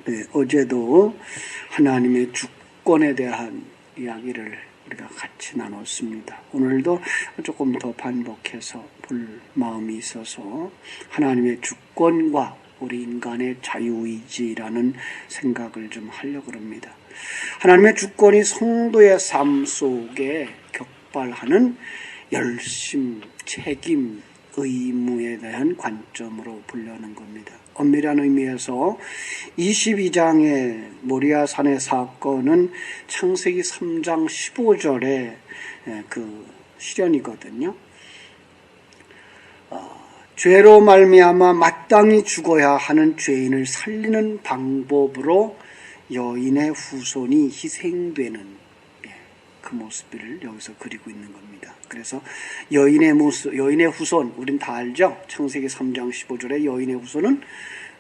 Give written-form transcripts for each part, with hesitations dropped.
네, 어제도 하나님의 주권에 대한 이야기를 우리가 같이 나눴습니다. 오늘도 조금 더 반복해서 볼 마음이 있어서 하나님의 주권과 우리 인간의 자유의지라는 생각을 좀 하려고 합니다. 하나님의 주권이 성도의 삶 속에 격발하는 열심, 책임, 의무에 대한 관점으로 보려는 겁니다. 엄밀한 의미에서 22장의 모리아산의 사건은 창세기 3장 15절의 그 실현이거든요. 죄로 말미암아 마땅히 죽어야 하는 죄인을 살리는 방법으로 여인의 후손이 희생되는 그 모습을 여기서 그리고 있는 겁니다. 그래서 여인의 모습, 여인의 후손, 우린 다 알죠? 창세기 3장 15절에 여인의 후손은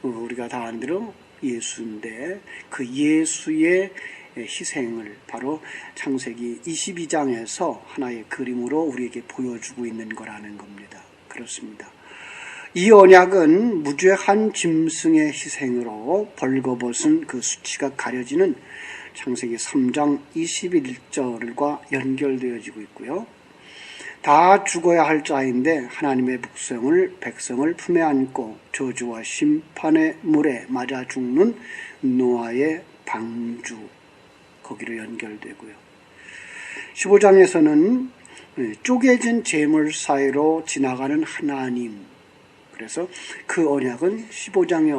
우리가 다 아는 대로 예수인데 그 예수의 희생을 바로 창세기 22장에서 하나의 그림으로 우리에게 보여주고 있는 거라는 겁니다. 그렇습니다. 이 언약은 무죄한 짐승의 희생으로 벌거벗은 그 수치가 가려지는 창세기 3장 21절과 연결되어지고 있고요. 다 죽어야 할 자인데 하나님의 백성을 품에 안고 저주와 심판의 물에 맞아 죽는 노아의 방주, 거기로 연결되고요. 15장에서는 쪼개진 재물 사이로 지나가는 하나님, 그래서 그 언약은 15장의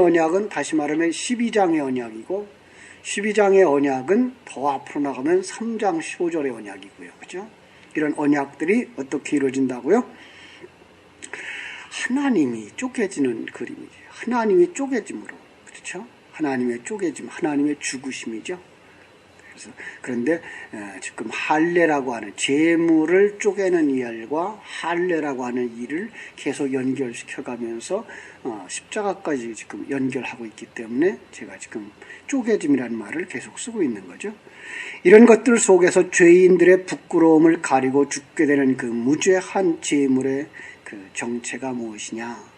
언약은 다시 말하면 12장의 언약이고 12장의 언약은 더 앞으로 나가면 3장 15절의 언약이고요. 그죠? 이런 언약들이 어떻게 이루어진다고요? 하나님이 쪼개지는 그림이죠. 하나님이 쪼개짐으로. 그렇죠? 하나님의 쪼개짐, 하나님의 죽으심이죠. 그런데 지금 할례라고 하는 재물을 쪼개는 일과 할례라고 하는 일을 계속 연결시켜가면서 십자가까지 지금 연결하고 있기 때문에 제가 지금 쪼개짐이라는 말을 계속 쓰고 있는 거죠. 이런 것들 속에서 죄인들의 부끄러움을 가리고 죽게 되는 그 무죄한 재물의 그 정체가 무엇이냐?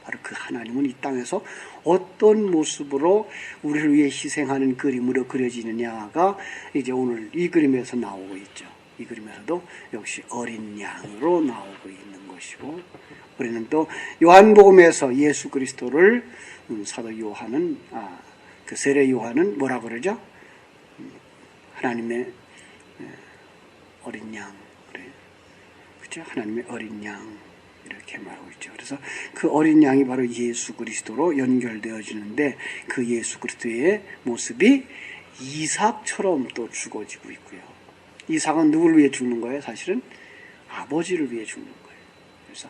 바로 그 하나님은 이 땅에서 어떤 모습으로 우리를 위해 희생하는 그림으로 그려지느냐가 이제 오늘 이 그림에서 나오고 있죠. 이 그림에서도 역시 어린 양으로 나오고 있는 것이고, 우리는 또 요한복음에서 예수 그리스도를 사도 요한은 그 세례 요한은 뭐라 그러죠? 하나님의 어린 양, 그래, 그렇죠? 하나님의 어린 양. 이렇게 말하고 있죠. 그래서 그 어린 양이 바로 예수 그리스도로 연결되어지는데 그 예수 그리스도의 모습이 이삭처럼 또 죽어지고 있고요. 이삭은 누구를 위해 죽는 거예요? 사실은 아버지를 위해 죽는 거예요. 그래서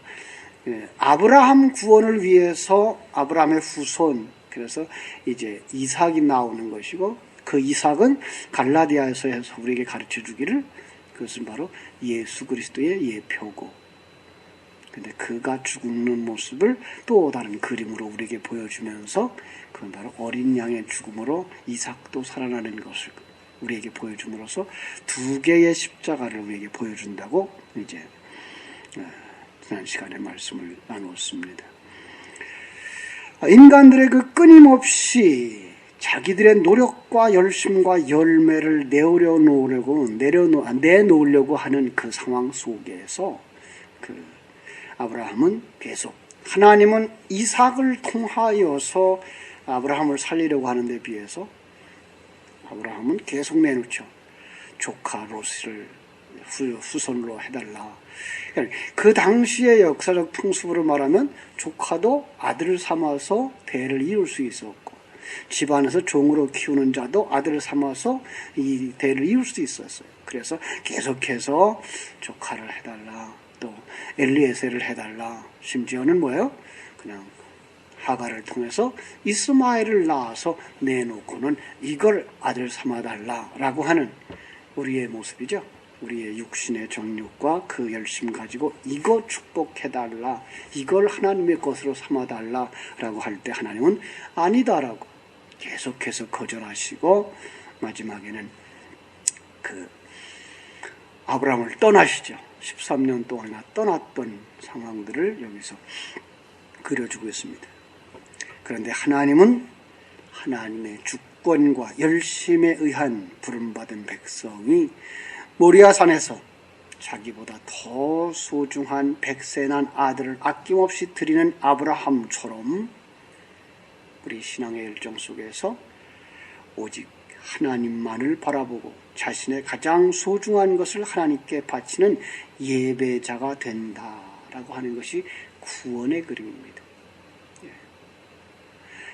아브라함 구원을 위해서 아브라함의 후손, 그래서 이제 이삭이 나오는 것이고 그 이삭은 갈라디아에서 해서 우리에게 가르쳐 주기를 그것은 바로 예수 그리스도의 예표고, 근데 그가 죽는 모습을 또 다른 그림으로 우리에게 보여주면서 그건 바로 어린 양의 죽음으로 이삭도 살아나는 것을 우리에게 보여줌으로써 두 개의 십자가를 우리에게 보여준다고 이제 지난 시간에 말씀을 나누었습니다. 인간들의 그 끊임없이 자기들의 노력과 열심과 열매를 내놓으려고 하는 그 상황 속에서 아브라함은 계속, 하나님은 이삭을 통하여서 아브라함을 살리려고 하는데 비해서 아브라함은 계속 내놓죠. 조카 롯을 후손으로 해달라. 그 당시의 역사적 풍습으로 말하면 조카도 아들을 삼아서 대를 이룰 수 있었고, 집안에서 종으로 키우는 자도 아들을 삼아서 이 대를 이룰 수 있었어요. 그래서 계속해서 조카를 해달라, 또 엘리에셀을 해달라, 심지어는 뭐예요? 그냥 하가를 통해서 이스마엘을 낳아서 내놓고는 이걸 아들 삼아달라라고 하는 우리의 모습이죠. 우리의 육신의 정욕과 그 열심 가지고 이거 축복해달라, 이걸 하나님의 것으로 삼아달라라고 할 때 하나님은 아니다라고 계속해서 거절하시고 마지막에는 그 아브라함을 떠나시죠. 13년 동안이나 떠났던 상황들을 여기서 그려주고 있습니다. 그런데 하나님은 하나님의 주권과 열심에 의한 부름받은 백성이 모리아산에서 자기보다 더 소중한 백세난 아들을 아낌없이 드리는 아브라함처럼 우리 신앙의 열정 속에서 오직 하나님만을 바라보고 자신의 가장 소중한 것을 하나님께 바치는 예배자가 된다라고 하는 것이 구원의 그림입니다.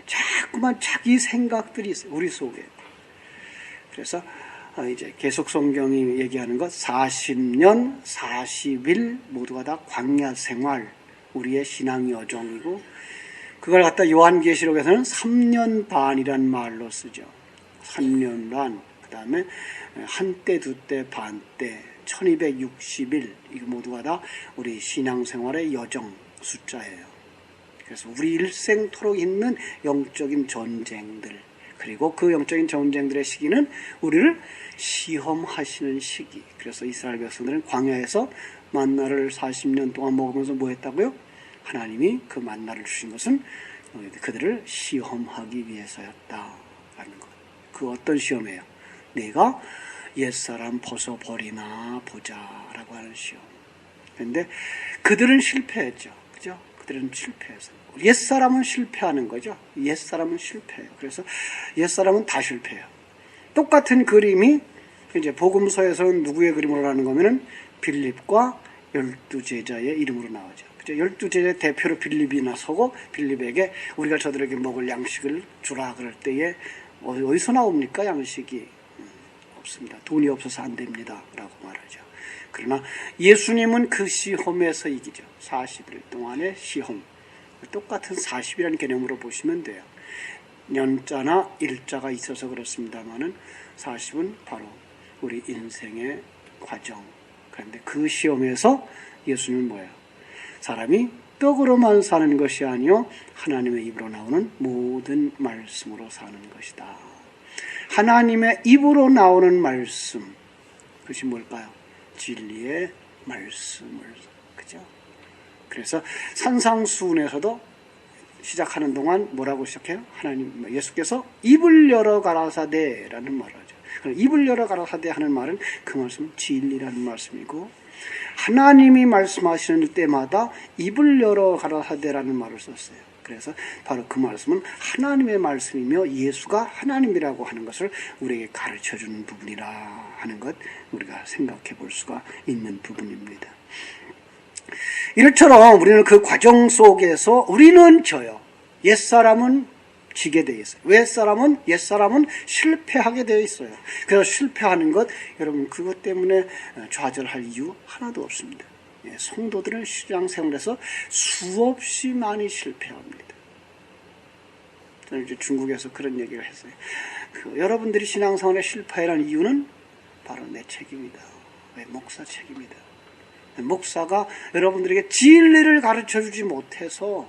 자꾸만 자기 생각들이 있어요, 우리 속에. 그래서 이제 계속 성경이 얘기하는 것 40년, 40일 모두가 다 광야 생활, 우리의 신앙 여정이고, 그걸 갖다 요한계시록에서는 3년 반이란 말로 쓰죠. 3년 반, 그 다음에 한때, 두때, 반때, 1260일, 이거 모두가 다 우리 신앙생활의 여정 숫자예요. 그래서 우리 일생토록 있는 영적인 전쟁들, 그리고 그 영적인 전쟁들의 시기는 우리를 시험하시는 시기. 그래서 이스라엘 백성들은 광야에서 만나를 40년 동안 먹으면서 뭐 했다고요? 하나님이 그 만나를 주신 것은 그들을 시험하기 위해서였다라는 것. 그 어떤 시험이에요? 내가 옛사람 벗어버리나 보자라고 하는 시험. 그런데 그들은 실패했죠. 그죠? 그들은 실패해서. 옛사람은 실패하는 거죠. 옛사람은 실패해요. 그래서 옛사람은 다 실패해요. 똑같은 그림이 이제 복음서에서는 누구의 그림으로 나오는 거면은 빌립과 12제자의 이름으로 나오죠. 그죠? 12제자의 대표로 빌립이 나서고 빌립에게 우리가 저들에게 먹을 양식을 주라 그럴 때에 어디서 나옵니까? 양식이 없습니다. 돈이 없어서 안 됩니다. 라고 말하죠. 그러나 예수님은 그 시험에서 이기죠. 40일 동안의 시험. 똑같은 40이라는 개념으로 보시면 돼요. 년자나 일자가 있어서 그렇습니다만은 40은 바로 우리 인생의 과정. 그런데 그 시험에서 예수님은 뭐예요? 사람이 떡으로만 사는 것이 아니요 하나님의 입으로 나오는 모든 말씀으로 사는 것이다. 하나님의 입으로 나오는 말씀, 그것이 뭘까요? 진리의 말씀을, 그죠? 그래서 산상수훈에서도 시작하는 동안 뭐라고 시작해요? 하나님, 예수께서 입을 열어 가라사대라는 말을 하죠. 입을 열어 가라사대 하는 말은 그 말씀은 진리라는 말씀이고, 하나님이 말씀하시는 때마다 입을 열어 가라사대라는 말을 썼어요. 그래서 바로 그 말씀은 하나님의 말씀이며 예수가 하나님이라고 하는 것을 우리에게 가르쳐주는 부분이라 하는 것, 우리가 생각해 볼 수가 있는 부분입니다. 이처럼 우리는 그 과정 속에서 우리는 져요. 옛사람은 지게 되어 있어요. 옛사람은 실패하게 되어 있어요. 그래서 실패하는 것, 여러분 그것 때문에 좌절할 이유 하나도 없습니다. 성도들은 신앙생활에서 수없이 많이 실패합니다. 저는 이제 중국에서 그런 얘기를 했어요. 여러분들이 신앙생활에 실패하는 이유는 바로 내 책임이다. 왜? 목사 책임이다. 목사가 여러분들에게 진리를 가르쳐주지 못해서,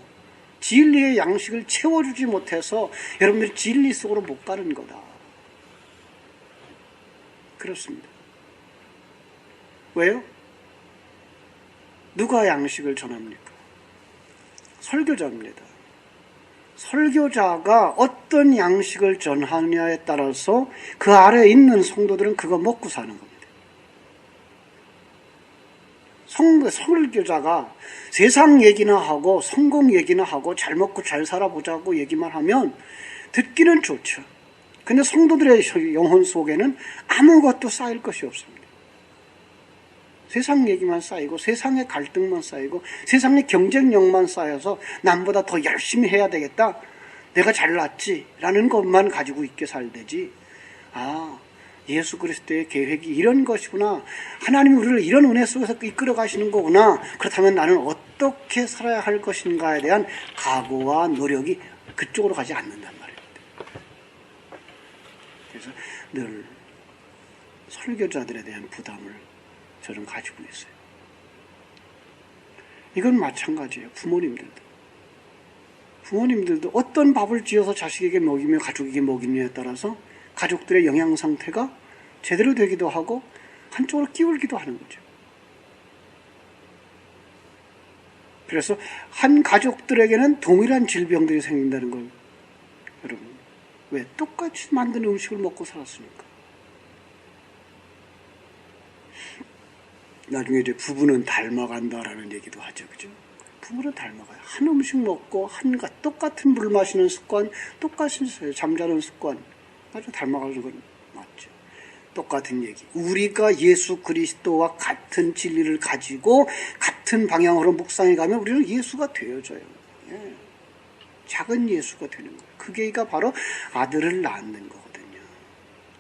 진리의 양식을 채워주지 못해서 여러분들이 진리 속으로 못 가는 거다. 그렇습니다. 왜요? 누가 양식을 전합니까? 설교자입니다. 설교자가 어떤 양식을 전하느냐에 따라서 그 아래에 있는 성도들은 그거 먹고 사는 겁니다. 설교자가 세상 얘기나 하고 성공 얘기나 하고 잘 먹고 잘 살아보자고 얘기만 하면 듣기는 좋죠. 근데 성도들의 영혼 속에는 아무것도 쌓일 것이 없습니다. 세상 얘기만 쌓이고 세상의 갈등만 쌓이고 세상의 경쟁력만 쌓여서 남보다 더 열심히 해야 되겠다, 내가 잘났지 라는 것만 가지고 있게 살되지, 예수 그리스도의 계획이 이런 것이구나, 하나님이 우리를 이런 은혜 속에서 이끌어 가시는 거구나, 그렇다면 나는 어떻게 살아야 할 것인가에 대한 각오와 노력이 그쪽으로 가지 않는단 말입니다. 그래서 늘 설교자들에 대한 부담을 저는 가지고 있어요. 이건 마찬가지예요. 부모님들도 어떤 밥을 지어서 자식에게 먹이며 가족에게 먹이느냐에 따라서 가족들의 영양 상태가 제대로 되기도 하고 한쪽으로 끼울기도 하는 거죠. 그래서 한 가족들에게는 동일한 질병들이 생긴다는 걸 여러분, 왜? 똑같이 만든 음식을 먹고 살았으니까. 나중에 이제 부부는 닮아간다라는 얘기도 하죠. 그죠? 부부는 닮아가요. 한 음식 먹고 똑같은 물 마시는 습관, 똑같은 잠자는 습관, 아주 닮아가는 건 맞죠. 똑같은 얘기. 우리가 예수 그리스도와 같은 진리를 가지고 같은 방향으로 묵상해 가면 우리는 예수가 되어져요. 예. 작은 예수가 되는 거예요. 그게가 바로 아들을 낳는 거거든요.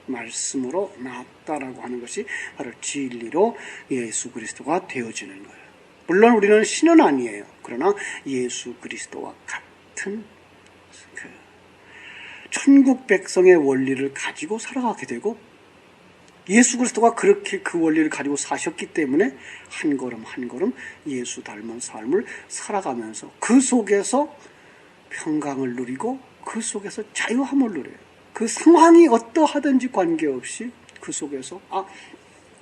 말씀으로 낳았다라고 하는 것이 바로 진리로 예수 그리스도가 되어지는 거예요. 물론 우리는 신은 아니에요. 그러나 예수 그리스도와 같은 천국 백성의 원리를 가지고 살아가게 되고, 예수 그리스도가 그렇게 그 원리를 가지고 사셨기 때문에 한 걸음 한 걸음 예수 닮은 삶을 살아가면서 그 속에서 평강을 누리고 그 속에서 자유함을 누려요. 그 상황이 어떠하든지 관계없이 그 속에서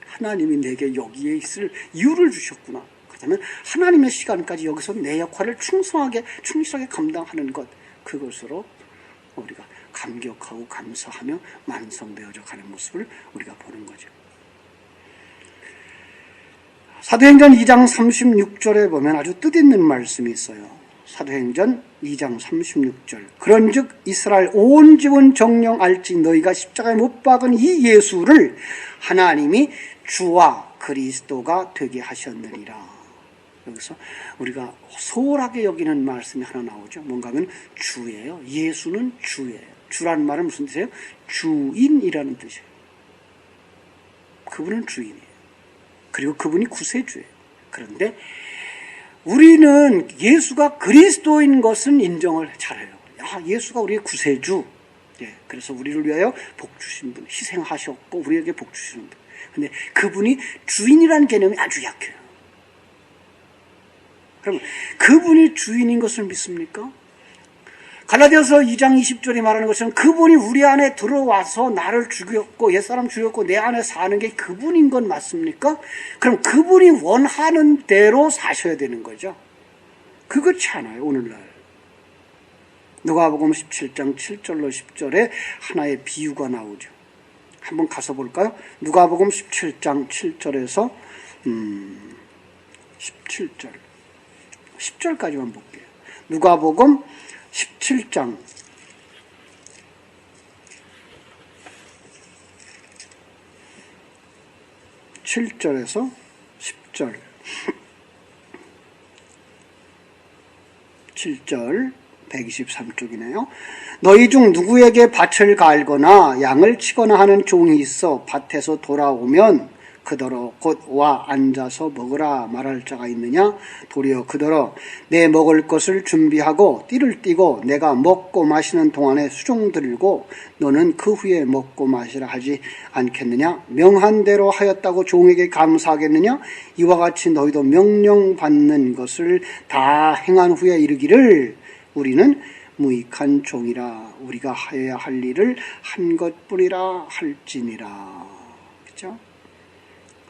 하나님이 내게 여기에 있을 이유를 주셨구나. 그렇다면 하나님의 시간까지 여기서 내 역할을 충실하게 감당하는 것, 그것으로 우리가 감격하고 감사하며 완성되어져 가는 모습을 우리가 보는 거죠. 사도행전 2장 36절에 보면 아주 뜻있는 말씀이 있어요. 사도행전 2장 36절. 그런즉 이스라엘 온 집은 정령 알지 너희가 십자가에 못 박은 이 예수를 하나님이 주와 그리스도가 되게 하셨느니라. 여기서 우리가 소홀하게 여기는 말씀이 하나 나오죠. 뭔가 하면 주예요. 예수는 주예요. 주라는 말은 무슨 뜻이에요? 주인이라는 뜻이에요. 그분은 주인이에요. 그리고 그분이 구세주예요. 그런데 우리는 예수가 그리스도인 것은 인정을 잘해요. 예수가 우리의 구세주. 그래서 우리를 위하여 복 주신 분, 희생하셨고 우리에게 복 주시는 분. 근데 그분이 주인이라는 개념이 아주 약해요. 그러면 그분이 주인인 것을 믿습니까? 갈라디아서 2장 20절이 말하는 것처럼 그분이 우리 안에 들어와서 나를 죽였고 옛사람 죽였고 내 안에 사는 게 그분인 건 맞습니까? 그럼 그분이 원하는 대로 사셔야 되는 거죠. 그렇지 않아요, 오늘날. 누가복음 17장 7절로 10절에 하나의 비유가 나오죠. 한번 가서 볼까요? 누가복음 17장 7절에서 17절 10절까지만 볼게요. 누가복음 17장 7절에서 10절 7절 123쪽이네요. 너희 중 누구에게 밭을 갈거나 양을 치거나 하는 종이 있어 밭에서 돌아오면 그더러 곧 와 앉아서 먹으라 말할 자가 있느냐? 도리어 그더러 내 먹을 것을 준비하고 띠를 띠고 내가 먹고 마시는 동안에 수종 들고 너는 그 후에 먹고 마시라 하지 않겠느냐? 명한 대로 하였다고 종에게 감사하겠느냐? 이와 같이 너희도 명령받는 것을 다 행한 후에 이르기를 우리는 무익한 종이라 우리가 하여야 할 일을 한 것뿐이라 할지니라. 그렇죠?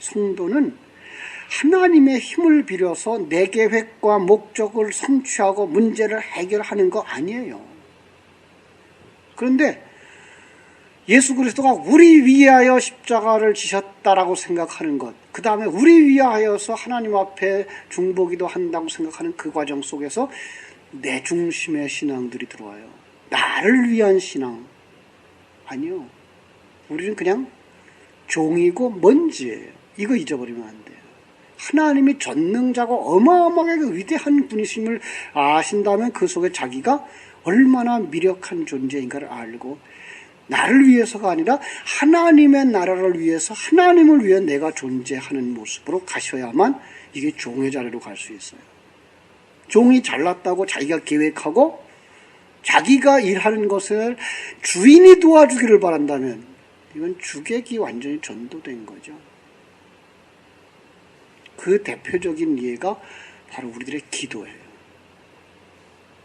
성도는 하나님의 힘을 빌어서 내 계획과 목적을 성취하고 문제를 해결하는 거 아니에요. 그런데 예수 그리스도가 우리 위하여 십자가를 지셨다라고 생각하는 것, 그 다음에 우리 위하여서 하나님 앞에 중보기도 한다고 생각하는 그 과정 속에서 내 중심의 신앙들이 들어와요. 나를 위한 신앙 아니요. 우리는 그냥 종이고 먼지예요. 이거 잊어버리면 안 돼요. 하나님이 전능자고 어마어마하게 위대한 분이심을 아신다면 그 속에 자기가 얼마나 미력한 존재인가를 알고 나를 위해서가 아니라 하나님의 나라를 위해서 하나님을 위해 내가 존재하는 모습으로 가셔야만 이게 종의 자리로 갈 수 있어요. 종이 잘났다고 자기가 계획하고 자기가 일하는 것을 주인이 도와주기를 바란다면 이건 주객이 완전히 전도된 거죠. 그 대표적인 예가 바로 우리들의 기도예요.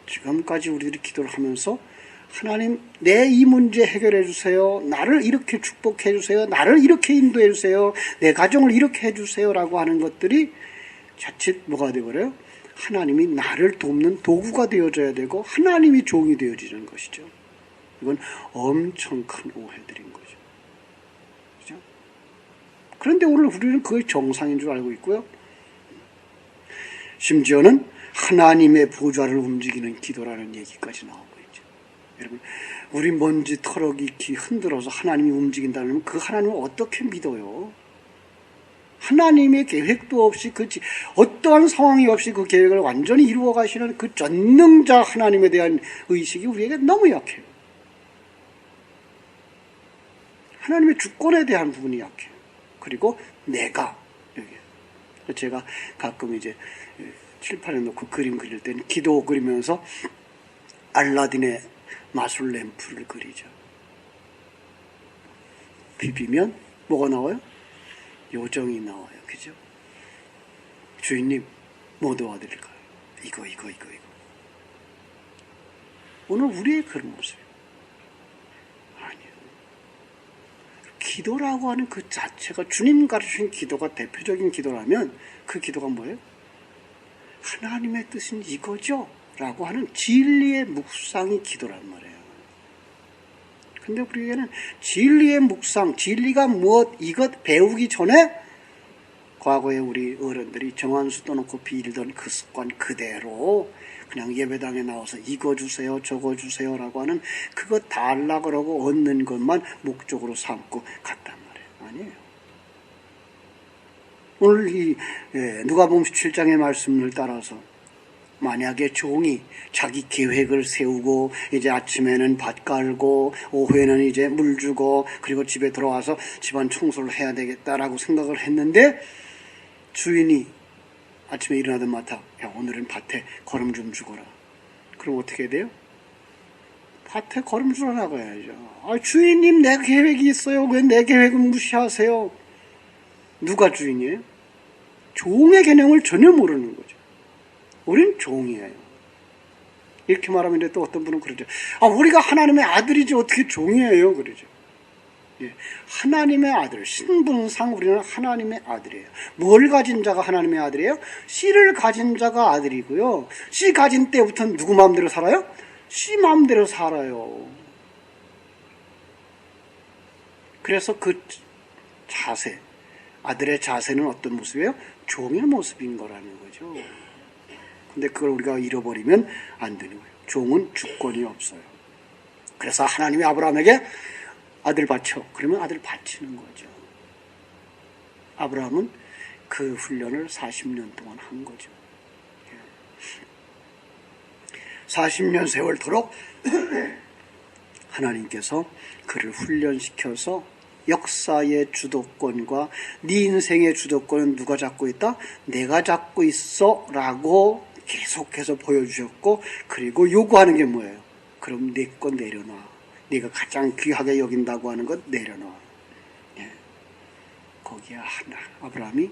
지금까지 우리들이 기도를 하면서 하나님 내 이 문제 해결해 주세요. 나를 이렇게 축복해 주세요. 나를 이렇게 인도해 주세요. 내 가정을 이렇게 해 주세요. 라고 하는 것들이 자칫 뭐가 되어버려요? 하나님이 나를 돕는 도구가 되어져야 되고 하나님이 종이 되어지는 것이죠. 이건 엄청 큰 오해들인 거죠. 그죠? 그런데 오늘 우리는 그게 정상인 줄 알고 있고요. 심지어는 하나님의 보좌를 움직이는 기도라는 얘기까지 나오고 있죠. 여러분, 우리 먼지 털어기 흔들어서 하나님이 움직인다면 그 하나님을 어떻게 믿어요? 하나님의 계획도 없이 어떠한 상황이 없이 그 계획을 완전히 이루어 가시는 그 전능자 하나님에 대한 의식이 우리에게 너무 약해요. 하나님의 주권에 대한 부분이 약해요. 그리고 내가 여기 제가 가끔 이제 칠판에 놓고 그림 그릴 때는 기도 그리면서 알라딘의 마술 램프를 그리죠. 비비면 뭐가 나와요? 요정이 나와요. 그죠? 주인님, 뭐 도와드릴까요? 이거. 오늘 우리의 그런 모습이에요. 아니요. 기도라고 하는 그 자체가 주님 가르치신 기도가 대표적인 기도라면 그 기도가 뭐예요? 하나님의 뜻은 이거죠? 라고 하는 진리의 묵상이 기도란 말이에요. 근데 우리에게는 진리의 묵상, 진리가 무엇, 이것 배우기 전에 과거에 우리 어른들이 정한수 떠놓고 빌던 그 습관 그대로 그냥 예배당에 나와서 이거 주세요, 저거 주세요 라고 하는 그거 달라 그러고 얻는 것만 목적으로 삼고 갔단 말이에요. 아니에요. 오늘 이 누가복음 17장의 말씀을 따라서 만약에 종이 자기 계획을 세우고 이제 아침에는 밭 갈고 오후에는 이제 물 주고 그리고 집에 들어와서 집안 청소를 해야 되겠다라고 생각을 했는데 주인이 아침에 일어나자마자 야 오늘은 밭에 거름 좀 주거라. 그럼 어떻게 돼요? 밭에 거름 주러 나가야죠. 아, 주인님 내 계획이 있어요. 왜 내 계획은 무시하세요? 누가 주인이에요? 종의 개념을 전혀 모르는 거죠. 우린 종이에요. 이렇게 말하면 또 어떤 분은 그러죠. 아, 우리가 하나님의 아들이지 어떻게 종이에요? 그러죠. 예, 하나님의 아들, 신분상 우리는 하나님의 아들이에요. 뭘 가진 자가 하나님의 아들이에요? 씨를 가진 자가 아들이고요. 씨 가진 때부터는 누구 마음대로 살아요? 씨 마음대로 살아요. 그래서 그 자세, 아들의 자세는 어떤 모습이에요? 종의 모습인 거라는 거죠. 근데 그걸 우리가 잃어버리면 안 되는 거예요. 종은 주권이 없어요. 그래서 하나님이 아브라함에게 아들 바쳐. 그러면 아들 바치는 거죠. 아브라함은 그 훈련을 40년 동안 한 거죠. 40년 세월도록 하나님께서 그를 훈련시켜서 역사의 주도권과 네 인생의 주도권은 누가 잡고 있다? 내가 잡고 있어 라고 계속해서 보여주셨고 그리고 요구하는 게 뭐예요? 그럼 내 거 내려놔. 네가 가장 귀하게 여긴다고 하는 것 내려놔. 예. 거기에 하나 아브라함이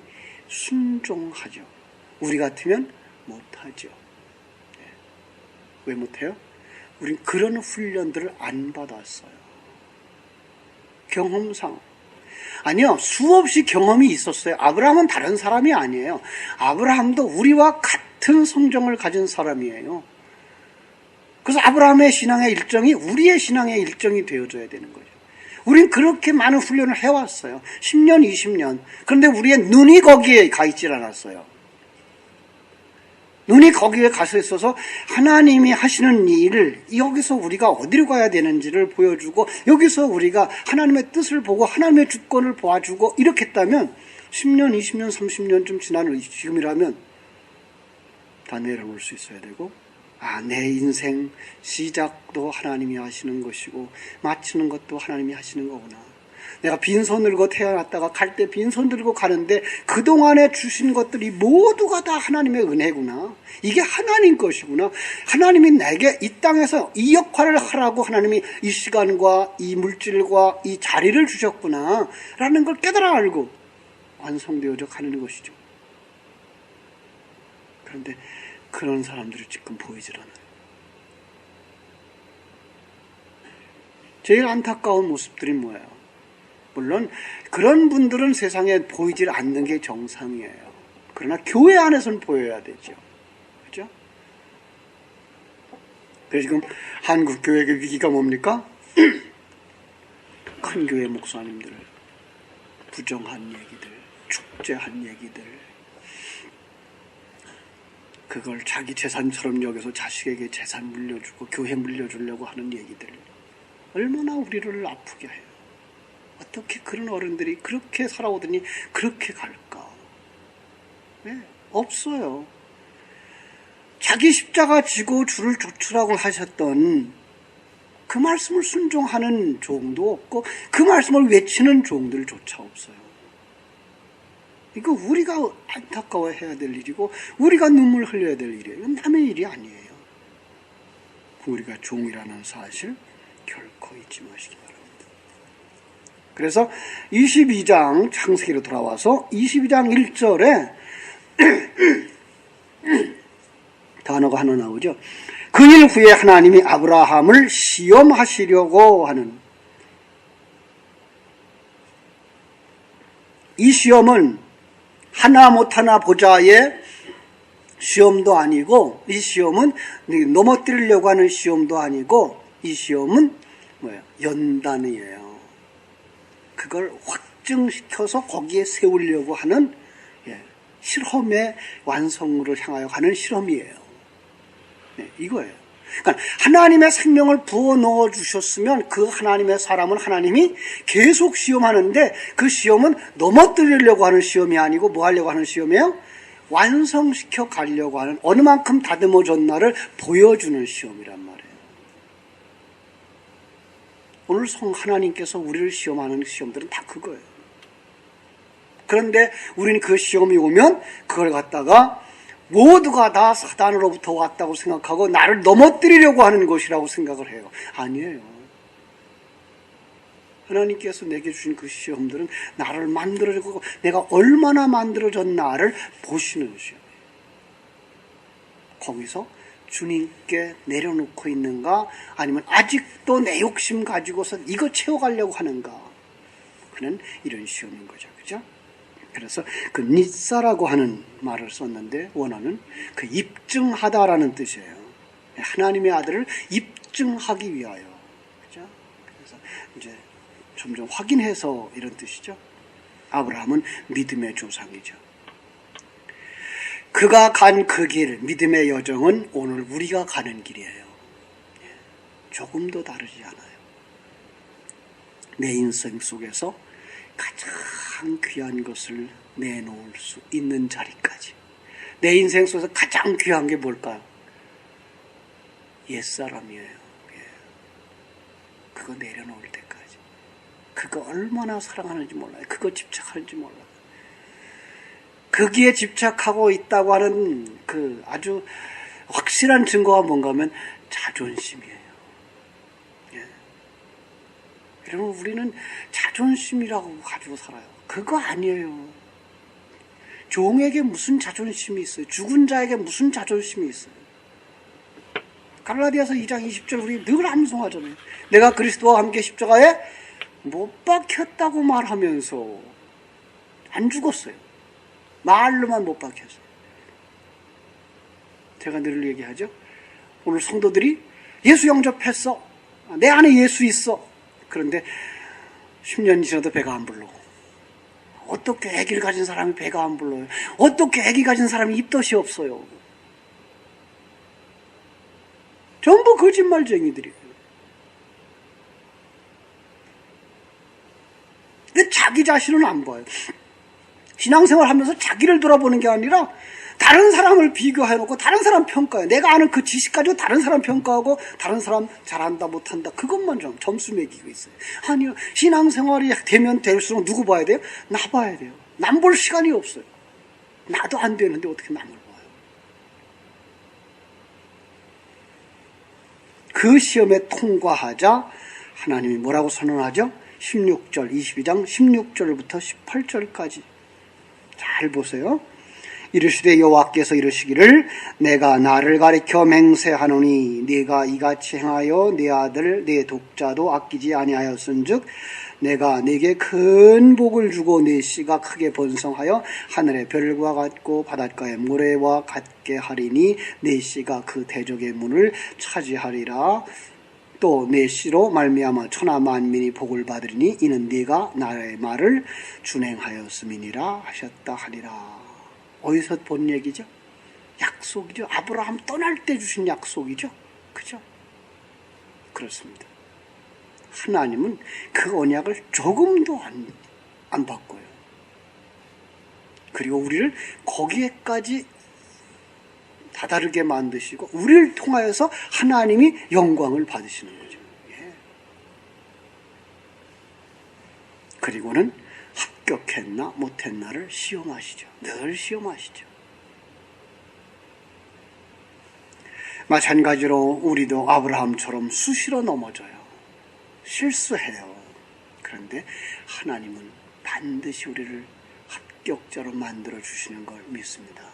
순종하죠. 우리 같으면 못하죠. 예. 왜 못해요? 우린 그런 훈련들을 안 받았어요. 경험상. 아니요, 수없이 경험이 있었어요. 아브라함은 다른 사람이 아니에요. 아브라함도 우리와 같은 성정을 가진 사람이에요. 그래서 아브라함의 신앙의 일정이 우리의 신앙의 일정이 되어줘야 되는 거죠. 우린 그렇게 많은 훈련을 해왔어요. 10년, 20년. 그런데 우리의 눈이 거기에 가 있질 않았어요. 눈이 거기에 가서 있어서 하나님이 하시는 일을 여기서 우리가 어디로 가야 되는지를 보여주고 여기서 우리가 하나님의 뜻을 보고 하나님의 주권을 보아주고 이렇게 했다면 10년, 20년, 30년쯤 지난 지금이라면 다 내려올 수 있어야 되고 아, 내 인생 시작도 하나님이 하시는 것이고 마치는 것도 하나님이 하시는 거구나. 내가 빈손 들고 태어났다가 갈 때 빈손 들고 가는데 그동안에 주신 것들이 모두가 다 하나님의 은혜구나. 이게 하나님 것이구나. 하나님이 내게 이 땅에서 이 역할을 하라고 하나님이 이 시간과 이 물질과 이 자리를 주셨구나 라는 걸 깨달아 알고 완성되어져 가는 것이죠. 그런데 그런 사람들이 지금 보이질 않아요. 제일 안타까운 모습들이 뭐예요? 물론 그런 분들은 세상에 보이질 않는 게 정상이에요. 그러나 교회 안에서는 보여야 되죠. 그래서 지금 한국 교회의 위기가 뭡니까? 큰 교회 목사님들 부정한 얘기들, 축제한 얘기들, 그걸 자기 재산처럼 여겨서 자식에게 재산 물려주고 교회 물려주려고 하는 얘기들, 얼마나 우리를 아프게 해요. 어떻게 그런 어른들이 그렇게 살아오더니 그렇게 갈까? 네, 없어요. 자기 십자가 지고 주를 좇으라고 하셨던 그 말씀을 순종하는 종도 없고 그 말씀을 외치는 종들조차 없어요. 이거 우리가 안타까워해야 될 일이고 우리가 눈물 흘려야 될 일이에요. 이건 남의 일이 아니에요. 우리가 종이라는 사실 결코 잊지 마시기 바랍니다. 그래서 22장 창세기로 돌아와서 22장 1절에 단어가 하나 나오죠. 그 일 후에 하나님이 아브라함을 시험하시려고 하는, 이 시험은 하나 못하나 보자의 시험도 아니고, 이 시험은 넘어뜨리려고 하는 시험도 아니고, 이 시험은 뭐예요? 연단이에요. 그걸 확증시켜서 거기에 세우려고 하는 실험의 완성으로 향하여 가는 실험이에요. 네, 이거예요. 그러니까 하나님의 생명을 부어 넣어 주셨으면 그 하나님의 사람은 하나님이 계속 시험하는데, 그 시험은 넘어뜨리려고 하는 시험이 아니고 뭐 하려고 하는 시험이에요? 완성시켜 가려고 하는, 어느 만큼 다듬어졌나를 보여주는 시험이란 말이에요. 오늘 하나님께서 우리를 시험하는 시험들은 다 그거예요. 그런데 우리는 그 시험이 오면 그걸 갖다가 모두가 다 사단으로부터 왔다고 생각하고 나를 넘어뜨리려고 하는 것이라고 생각을 해요. 아니에요. 하나님께서 내게 주신 그 시험들은 나를 만들어주고 내가 얼마나 만들어졌나를 보시는 시험이에요. 거기서 주님께 내려놓고 있는가, 아니면 아직도 내 욕심 가지고서 이거 채워가려고 하는가, 그는 이런 시험인 거죠. 그죠? 그래서 그 니사라고 하는 말을 썼는데, 원어는 그 입증하다라는 뜻이에요. 하나님의 아들을 입증하기 위하여. 그죠? 그래서 이제 점점 확인해서 이런 뜻이죠. 아브라함은 믿음의 조상이죠. 그가 간 그 길, 믿음의 여정은 오늘 우리가 가는 길이에요. 조금도 다르지 않아요. 내 인생 속에서 가장 귀한 것을 내놓을 수 있는 자리까지. 내 인생 속에서 가장 귀한 게 뭘까요? 옛사람이에요. 그거 내려놓을 때까지. 그거 얼마나 사랑하는지 몰라요. 그거 집착하는지 몰라요. 거기에 집착하고 있다고 하는 그 아주 확실한 증거가 뭔가 하면 자존심이에요. 여러분, 우리는 자존심이라고 가지고 살아요. 그거 아니에요. 종에게 무슨 자존심이 있어요? 죽은 자에게 무슨 자존심이 있어요? 갈라디아서 2장 20절 우리 늘 암송하잖아요. 내가 그리스도와 함께 십자가에 못 박혔다고 말하면서 안 죽었어요. 말로만 못 박혔어요. 제가 늘 얘기하죠. 오늘 성도들이 예수 영접했어. 내 안에 예수 있어. 그런데 10년 지나도 배가 안 불러. 어떻게 아기를 가진 사람이 배가 안 불러요? 어떻게 아기 가진 사람이 입덧이 없어요? 전부 거짓말쟁이들이에요. 근데 자기 자신은 안 봐요. 신앙생활 하면서 자기를 돌아보는 게 아니라 다른 사람을 비교해놓고 다른 사람 평가해요. 내가 아는 그 지식 가지고 다른 사람 평가하고 다른 사람 잘한다 못한다 그것만 점수 매기고 있어요. 아니요. 신앙생활이 되면 될수록 누구 봐야 돼요? 나 봐야 돼요. 남 볼 시간이 없어요. 나도 안 되는데 어떻게 남을 봐요. 그 시험에 통과하자 하나님이 뭐라고 선언하죠? 16절, 22장 16절부터 18절까지 잘 보세요. 이르시되 여호와께서 이르시기를 내가 나를 가리켜 맹세하노니 네가 이같이 행하여 네 아들 네 독자도 아끼지 아니하였은즉 내가 네게 큰 복을 주고 네 씨가 크게 번성하여 하늘의 별과 같고 바닷가의 모래와 같게 하리니 네 씨가 그 대적의 문을 차지하리라. 또 내 씨로 말미암아 천하 만민이 복을 받으리니 이는 네가 나의 말을 준행하였음이니라 하셨다 하리라. 어디서 본 얘기죠? 약속이죠. 아브라함 떠날 때 주신 약속이죠. 그죠? 그렇습니다. 하나님은 그 언약을 조금도 안 바꿔요. 그리고 우리를 거기에까지 다다르게 만드시고 우리를 통하여서 하나님이 영광을 받으시는 거죠. 예. 그리고는 합격했나 못했나를 시험하시죠. 늘 시험하시죠. 마찬가지로 우리도 아브라함처럼 수시로 넘어져요. 실수해요. 그런데 하나님은 반드시 우리를 합격자로 만들어 주시는 걸 믿습니다.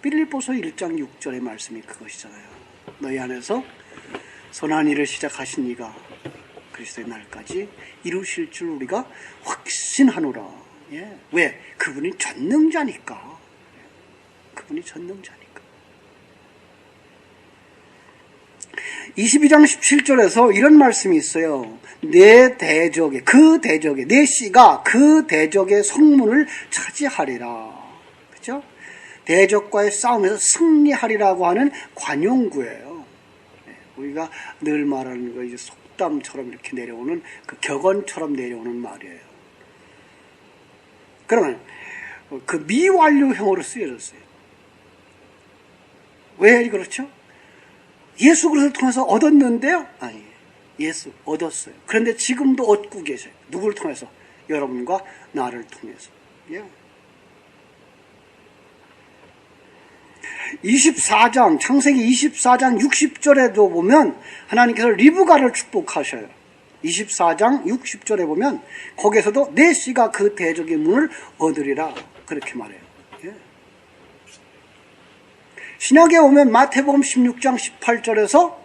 빌립보서 1장 6절의 말씀이 그것이잖아요. 너희 안에서 선한 일을 시작하신 이가 그리스도의 날까지 이루실 줄 우리가 확신하노라. 예. 왜? 그분이 전능자니까. 그분이 전능자니까. 22장 17절에서 이런 말씀이 있어요. 내 대적의, 내 씨가 그 대적의 성문을 차지하리라. 그죠? 대적과의 싸움에서 승리하리라고 하는 관용구예요. 우리가 늘 말하는 거, 이제 속담처럼 이렇게 내려오는, 그 격언처럼 내려오는 말이에요. 그러면 그 미완료형으로 쓰여졌어요. 왜 그렇죠? 예수 그리스도를 통해서 얻었는데요? 아니, 예수 얻었어요. 그런데 지금도 얻고 계세요. 누구를 통해서? 여러분과 나를 통해서. 예. 24장, 창세기 24장 60절에도 보면 하나님께서 리브가를 축복하셔요. 24장 60절에 보면 거기에서도 내 씨가 그 대적의 문을 얻으리라 그렇게 말해요. 예. 신약에 오면 마태복음 16장 18절에서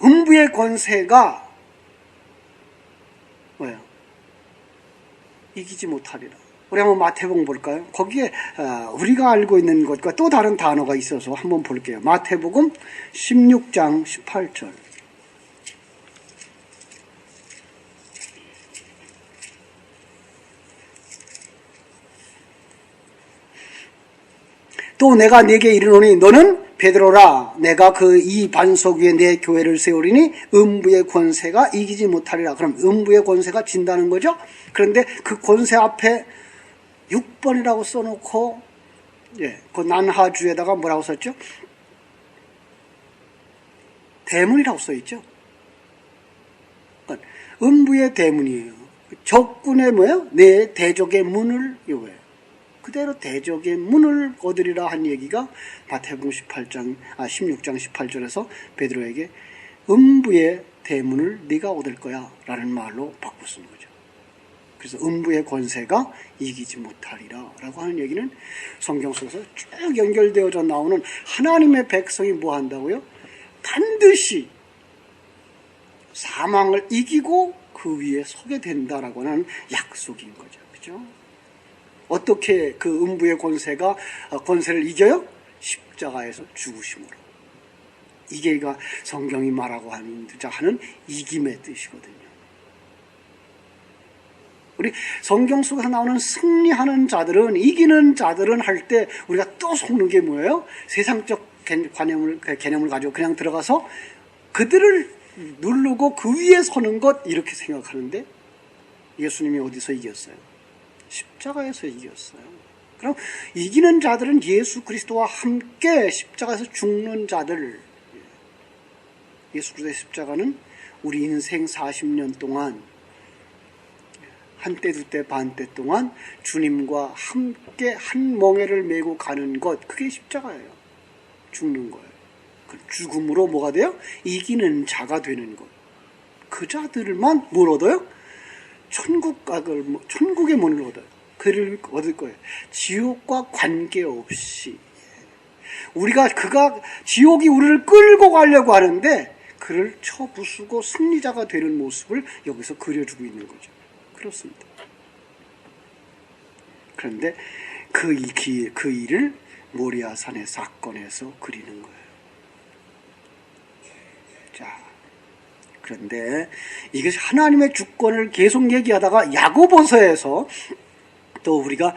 음부의 권세가 뭐예요? 이기지 못하리라. 우리 한번 마태복음 볼까요? 거기에 우리가 알고 있는 것과 또 다른 단어가 있어서 한번 볼게요. 마태복음 16장 18절. 또 내가 네게 이르노니 너는 베드로라. 내가 그 이 반석 위에 내 교회를 세우리니 음부의 권세가 이기지 못하리라. 그럼 음부의 권세가 진다는 거죠. 그런데 그 권세 앞에 6번이라고 써놓고, 예, 그 난하주에다가 뭐라고 썼죠? 대문이라고 써있죠. 그러니까 음부의 대문이에요. 적군의 뭐예요? 내 대적의 문을 요구해요. 그대로 대적의 문을 얻으리라 한 얘기가 마태복음 16장 18절에서 베드로에게 음부의 대문을 네가 얻을 거야 라는 말로 바꿔 쓴 거죠. 그래서 음부의 권세가 이기지 못하리라 라고 하는 얘기는 성경 속에서 쭉 연결되어져 나오는 하나님의 백성이 뭐 한다고요? 반드시 사망을 이기고 그 위에 서게 된다라고 하는 약속인 거죠. 그죠? 어떻게 그 음부의 권세를 이겨요? 십자가에서 죽으심으로. 이게 성경이 말하고 하는 이김의 뜻이거든요. 우리 성경 속에서 나오는 승리하는 자들은, 이기는 자들은 할 때 우리가 또 속는 게 뭐예요? 세상적 개념을 가지고 그냥 들어가서 그들을 누르고 그 위에 서는 것 이렇게 생각하는데 예수님이 어디서 이겼어요? 십자가에서 이겼어요. 그럼 이기는 자들은 예수 그리스도와 함께 십자가에서 죽는 자들. 예수 그리스도의 십자가는 우리 인생 40년 동안 한때 두때 반때 동안 주님과 함께 한 멍에를 메고 가는 것, 그게 십자가예요. 죽는 거예요. 그 죽음으로 뭐가 돼요? 이기는 자가 되는 것. 그 자들만 뭘 얻어요? 천국의 문을 얻어요. 그를 얻을 거예요. 지옥과 관계없이. 우리가 그가 지옥이 우리를 끌고 가려고 하는데 그를 쳐부수고 승리자가 되는 모습을 여기서 그려주고 있는 거죠. 그렇습니다. 그런데 그 일을 모리아산의 사건에서 그리는 거예요. 자, 그런데 이것이 하나님의 주권을 계속 얘기하다가 야고보서에서 또 우리가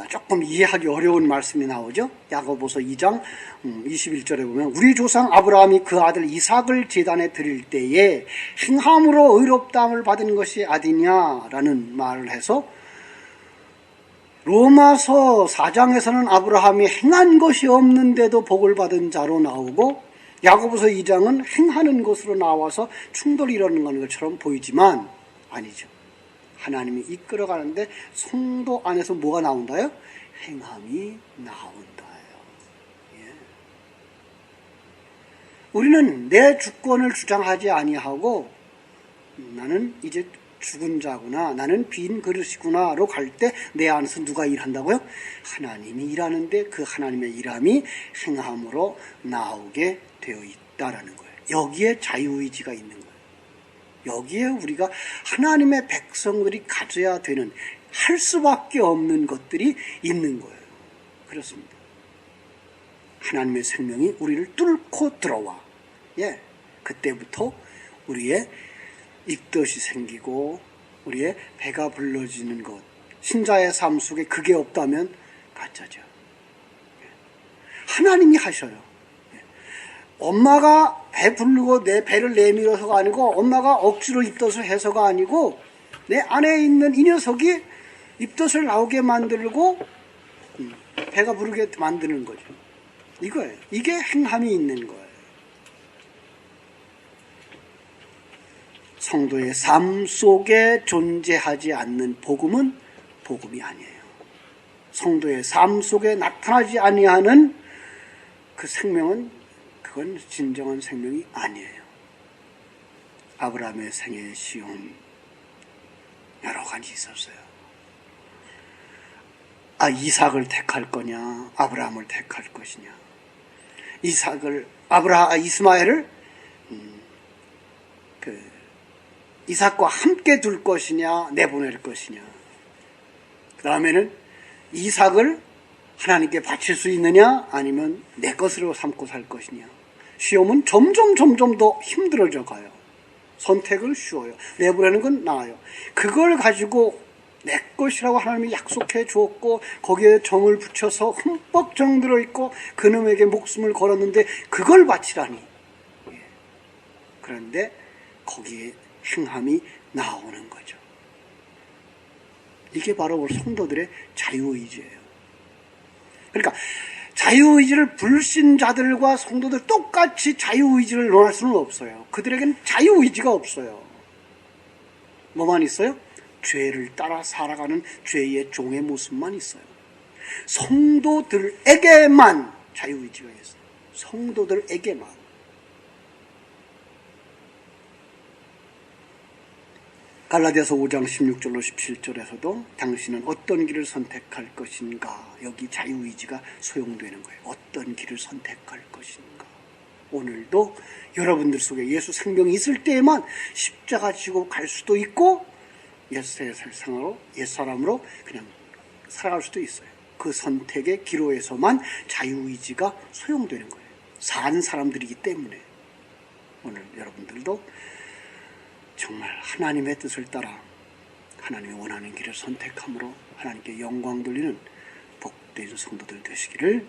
조금 이해하기 어려운 말씀이 나오죠. 야고보서 2장 21절에 보면 우리 조상 아브라함이 그 아들 이삭을 제단에 드릴 때에 행함으로 의롭다함을 받은 것이 아니냐라는 말을 해서 로마서 4장에서는 아브라함이 행한 것이 없는데도 복을 받은 자로 나오고 야고보서 2장은 행하는 것으로 나와서 충돌이 일어나는 것처럼 보이지만 아니죠. 하나님이 이끌어가는데 성도 안에서 뭐가 나온다요? 행함이 나온다요. 예. 우리는 내 주권을 주장하지 아니하고 나는 이제 죽은 자구나, 나는 빈 그릇이구나로 갈 때 내 안에서 누가 일한다고요? 하나님이 일하는데 그 하나님의 일함이 행함으로 나오게 되어 있다라는 거예요. 여기에 자유의지가 있는 거예요. 여기에 우리가 하나님의 백성들이 가져야 되는, 할 수밖에 없는 것들이 있는 거예요. 그렇습니다. 하나님의 생명이 우리를 뚫고 들어와. 예, 그때부터 우리의 입덧이 생기고 우리의 배가 불러지는 것, 신자의 삶 속에 그게 없다면 가짜죠. 하나님이 하셔요. 엄마가 배 부르고 내 배를 내밀어서가 아니고 엄마가 억지로 입덧을 해서가 아니고 내 안에 있는 이 녀석이 입덧을 나오게 만들고 배가 부르게 만드는 거죠. 이거예요. 이게 행함이 있는 거예요. 성도의 삶 속에 존재하지 않는 복음은 복음이 아니에요. 성도의 삶 속에 나타나지 아니하는 그 생명은 그건 진정한 생명이 아니에요. 아브라함의 생애의 시험 여러 가지 있었어요. 이삭을 택할 거냐, 아브라함을 택할 것이냐. 이스마엘을 이삭과 함께 둘 것이냐, 내보낼 것이냐. 그 다음에는 이삭을 하나님께 바칠 수 있느냐, 아니면 내 것으로 삼고 살 것이냐. 시험은 점점 더 힘들어져 가요. 선택은 쉬워요. 내보내는 건 나아요. 그걸 가지고 내 것이라고 하나님이 약속해 주었고 거기에 정을 붙여서 흠뻑 정들어 있고 그놈에게 목숨을 걸었는데 그걸 바치라니. 그런데 거기에 행함이 나오는 거죠. 이게 바로 우리 성도들의 자유의지예요. 그러니까 자유의지를 불신자들과 성도들 똑같이 자유의지를 논할 수는 없어요. 그들에게는 자유의지가 없어요. 뭐만 있어요? 죄를 따라 살아가는 죄의 종의 모습만 있어요. 성도들에게만 자유의지가 있어요. 성도들에게만. 갈라디아서 5장 16절로 17절에서도 당신은 어떤 길을 선택할 것인가, 여기 자유의지가 소용되는 거예요. 어떤 길을 선택할 것인가. 오늘도 여러분들 속에 예수 생명이 있을 때에만 십자가 지고 갈 수도 있고 옛사람으로 그냥 살아갈 수도 있어요. 그 선택의 기로에서만 자유의지가 소용되는 거예요. 산 사람들이기 때문에 오늘 여러분들도 정말 하나님의 뜻을 따라 하나님이 원하는 길을 선택함으로 하나님께 영광 돌리는 복된 성도들 되시기를